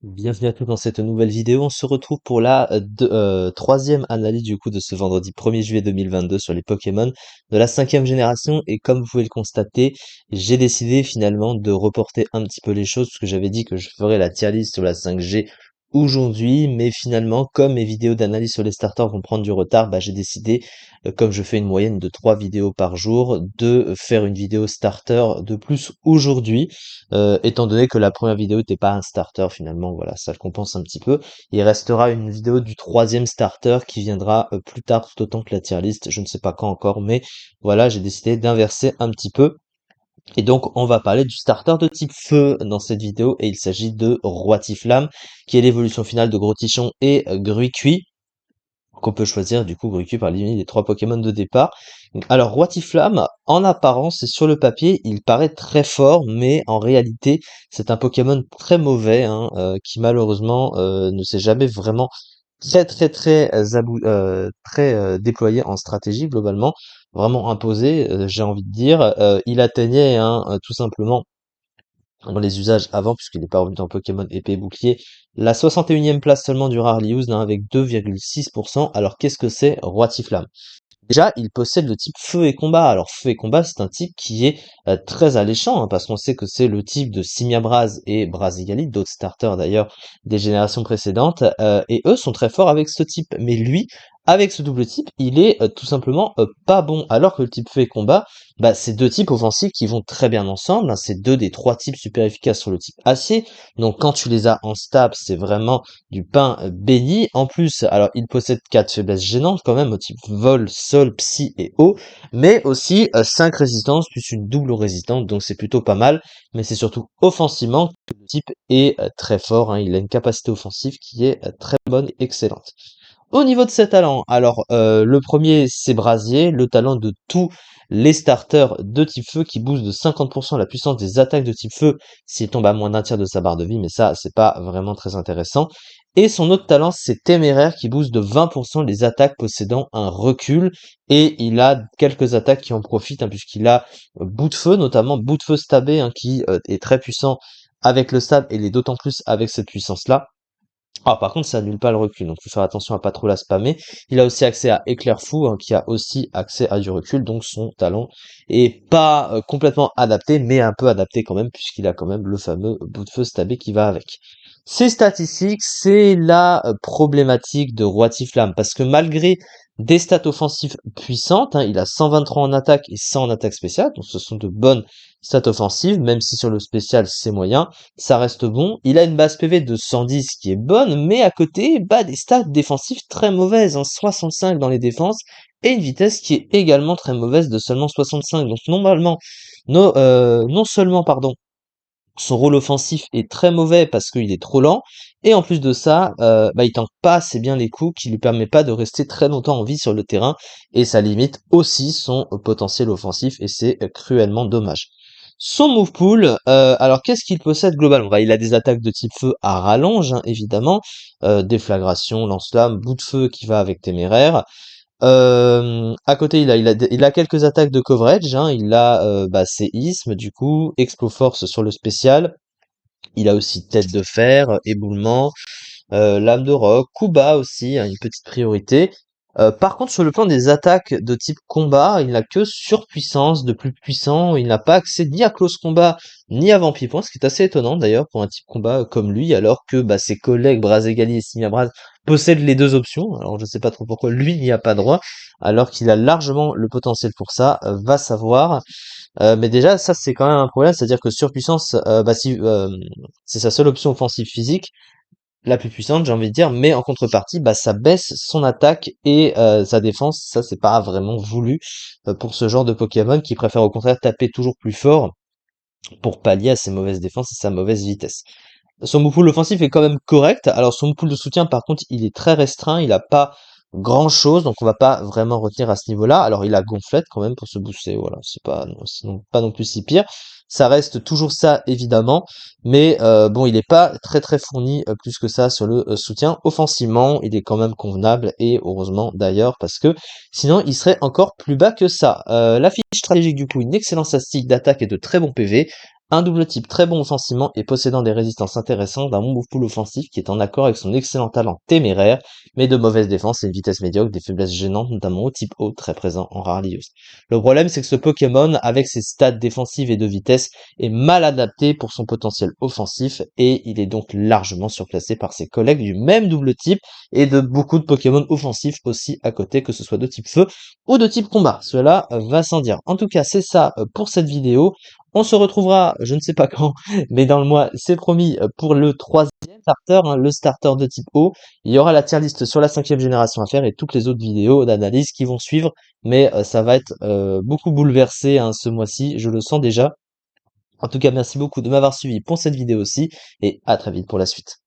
Bienvenue à tous dans cette nouvelle vidéo. On se retrouve pour la troisième analyse du coup de ce vendredi 1er juillet 2022 sur les Pokémon de la cinquième génération. Et comme vous pouvez le constater, j'ai décidé finalement de reporter un petit peu les choses parce que j'avais dit que je ferais la tier list sur la 5G aujourd'hui. Mais finalement, comme mes vidéos d'analyse sur les starters vont prendre du retard, j'ai décidé, comme je fais une moyenne de 3 vidéos par jour, de faire une vidéo starter de plus aujourd'hui. Étant donné que la première vidéo n'était pas un starter finalement, voilà, ça le compense un petit peu. Il restera une vidéo du troisième starter qui viendra plus tard, tout autant que la tier list, je ne sais pas quand encore, mais voilà, j'ai décidé d'inverser un petit peu. Et donc on va parler du starter de type feu dans cette vidéo, et il s'agit de Roitiflamme, qui est l'évolution finale de Grotichon et Gruicui, qu'on peut choisir du coup Gruicui par l'éliminer des 3 Pokémon de départ. Alors Roitiflamme, en apparence et sur le papier, il paraît très fort, mais en réalité, c'est un Pokémon très mauvais, hein, qui malheureusement ne s'est jamais vraiment très déployé en stratégie globalement, vraiment imposé, j'ai envie de dire. Il atteignait, hein, tout simplement dans les usages avant, puisqu'il n'est pas revenu dans Pokémon épée et bouclier, la 61e place seulement du Rare Used, hein, avec 2,6%. Alors qu'est-ce que c'est Roitiflamme? Déjà, il possède le type feu et combat. Alors feu et combat, c'est un type qui est très alléchant, hein, parce qu'on sait que c'est le type de Simiabraz et Brazigali, d'autres starters d'ailleurs des générations précédentes, et eux sont très forts avec ce type. Mais lui, avec ce double type, il est tout simplement pas bon. Alors que le type feu et combat, c'est deux types offensifs qui vont très bien ensemble, hein. C'est deux des trois types super efficaces sur le type acier. Donc quand tu les as en stab, c'est vraiment du pain béni. En plus, alors il possède 4 faiblesses gênantes quand même, au type vol, sol, psy et eau, mais aussi 5 résistances plus une double résistante, donc c'est plutôt pas mal, mais c'est surtout offensivement que le type est très fort, hein. Il a une capacité offensive qui est très bonne et excellente. Au niveau de ses talents, alors le premier c'est Brasier, le talent de tous les starters de type feu qui booste de 50% la puissance des attaques de type feu s'il tombe à moins d'un tiers de sa barre de vie, mais ça c'est pas vraiment très intéressant. Et son autre talent c'est Téméraire qui booste de 20% les attaques possédant un recul, et il a quelques attaques qui en profitent, hein, puisqu'il a bout de feu, notamment bout de feu stabé, hein, qui est très puissant avec le stab, et l'est d'autant plus avec cette puissance-là. Ah, par contre, ça annule pas le recul, donc faut faire attention à pas trop la spammer. Il a aussi accès à Éclair Fou, hein, qui a aussi accès à du recul, donc son talent est pas complètement adapté, mais un peu adapté quand même, puisqu'il a quand même le fameux bout de feu stabé qui va avec. Ces statistiques, c'est la problématique de Roitiflamme, parce que malgré des stats offensives puissantes, hein, il a 123 en attaque et 100 en attaque spéciale, donc ce sont de bonnes stats offensives, même si sur le spécial c'est moyen, ça reste bon. Il a une base PV de 110 qui est bonne, mais à côté, des stats défensives très mauvaises, hein, 65 dans les défenses, et une vitesse qui est également très mauvaise de seulement 65. Donc normalement, non seulement, pardon, son rôle offensif est très mauvais parce qu'il est trop lent, et en plus de ça, il tank pas assez bien les coups, qui lui permet pas de rester très longtemps en vie sur le terrain, et ça limite aussi son potentiel offensif, et c'est cruellement dommage. Son move pool, alors qu'est-ce qu'il possède globalement? Il a des attaques de type feu à rallonge, hein, évidemment, déflagration, lance-flamme, bout de feu qui va avec téméraire. À côté, il a quelques attaques de coverage, hein. Il a séisme, du coup, exploforce sur le spécial. Il a aussi tête de fer, éboulement, lame de roc, coup bas aussi, hein, une petite priorité. Par contre, sur le plan des attaques de type combat, il n'a que surpuissance de plus puissant. Il n'a pas accès ni à close combat ni à Vampipon, ce qui est assez étonnant d'ailleurs pour un type combat comme lui, alors que ses collègues Brazegali et Simiabraz possèdent les deux options. Alors je sais pas trop pourquoi lui n'y a pas droit, alors qu'il a largement le potentiel pour ça, va savoir. Mais déjà, ça c'est quand même un problème, c'est-à-dire que surpuissance, si c'est sa seule option offensive physique, la plus puissante, j'ai envie de dire, mais en contrepartie, ça baisse son attaque et sa défense. Ça, c'est pas vraiment voulu pour ce genre de Pokémon qui préfère au contraire taper toujours plus fort pour pallier à ses mauvaises défenses et sa mauvaise vitesse. Son move pool offensif est quand même correct. Alors son move pool de soutien, par contre, il est très restreint. Il a pas grand chose, donc on va pas vraiment retenir à ce niveau-là. Alors il a gonflette quand même pour se booster. Voilà, c'est pas, sinon pas non plus si pire. Ça reste toujours ça évidemment, mais bon, il est pas très fourni plus que ça sur le soutien. Offensivement, il est quand même convenable, et heureusement d'ailleurs, parce que sinon il serait encore plus bas que ça. La fiche stratégique, du coup, une excellente statistique d'attaque et de très bons PV. Un double type très bon offensivement et possédant des résistances intéressantes, d'un bon pool offensif qui est en accord avec son excellent talent téméraire, mais de mauvaise défense et une vitesse médiocre, des faiblesses gênantes, notamment au type O, très présent en rarely used. Le problème, c'est que ce Pokémon, avec ses stats défensives et de vitesse, est mal adapté pour son potentiel offensif et il est donc largement surclassé par ses collègues du même double type et de beaucoup de Pokémon offensifs aussi à côté, que ce soit de type feu ou de type combat. Cela va sans dire. En tout cas, c'est ça pour cette vidéo. On se retrouvera, je ne sais pas quand, mais dans le mois, c'est promis, pour le troisième starter, hein, le starter de type O. Il y aura la tier list sur la 5e génération à faire et toutes les autres vidéos d'analyse qui vont suivre. Mais ça va être beaucoup bouleversé, hein, ce mois-ci, je le sens déjà. En tout cas, merci beaucoup de m'avoir suivi pour cette vidéo aussi et à très vite pour la suite.